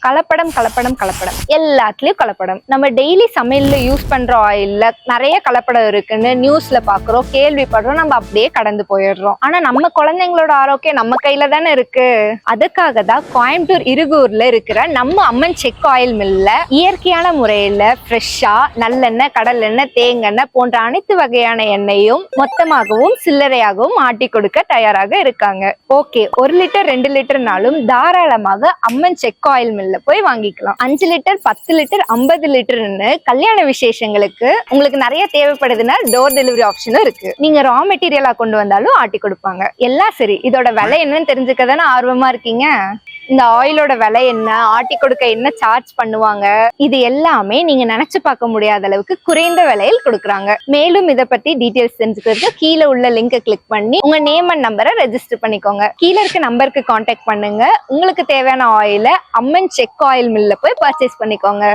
கலப்படம் கலப்படம் கலப்படம் எல்லாத்துலயும் கலப்படம். நம்ம டெய்லி சமையல்ல யூஸ் பண்ற ஆயில்ல நிறைய கலப்படம் இருக்குன்னு நியூஸ்ல பாக்குறோம், கேள்விப்படுறோம், நம்ம அப்படியே கடந்து போயிடுறோம். ஆனா நம்ம குழந்தைங்களோட ஆரோக்கியம் நம்ம கையில தானே இருக்கு. அதுக்காக தான் கோயம்புத்தூர் இருகூர்ல இருக்கிற நம்ம அம்மன் செக் ஆயில் மில்ல இயற்கையான முறையில ஃப்ரெஷ்ஷா நல்லெண்ணெய், கடலெண்ணெய், தேங்காய் போன்ற அனைத்து வகையான எண்ணெயும் மொத்தமாகவும் சில்லறையாகவும் ஆட்டி கொடுக்க தயாராக இருக்காங்க. ஓகே, 1 லிட்டர் 2 லிட்டர்னாலும் தாராளமாக அம்மன் செக் ஆயில் மில்ல போய் வாங்கிக்கலாம். 5 லிட்டர் 10 லிட்டர் 50 லிட்டர்னு கல்யாண விசேஷங்களுக்கு உங்களுக்கு நிறைய தேவைப்படுதுன்னா டோர் டெலிவரி ஆப்ஷனும் இருக்கு. நீங்க ரா மெட்டீரியலா கொண்டு வந்தாலும் ஆட்டி கொடுப்பாங்க. எல்லாம் சரி, இதோட விலை என்னன்னு தெரிஞ்சுக்க தானே ஆர்வமா இருக்கீங்க. இந்த ஆயிலோட விலை என்ன, ஆட்டி கொடுக்க என்ன சார்ஜ் பண்ணுவாங்க, இது எல்லாமே நீங்க நினைச்சு பார்க்க முடியாத அளவுக்கு குறைந்த விலையில் கொடுக்குறாங்க. மேலும் இதை பத்தி டீடைல்ஸ் தெரிஞ்சுக்கிறதுக்கு கீழே உள்ள லிங்கை கிளிக் பண்ணி உங்க நேம் அண்ட் நம்பரை ரெஜிஸ்டர் பண்ணிக்கோங்க. கீழே இருக்க நம்பருக்கு கான்டாக்ட் பண்ணுங்க. உங்களுக்கு தேவையான ஆயில அம்மன் செக் ஆயில் மில்ல போய் பர்ச்சேஸ் பண்ணிக்கோங்க.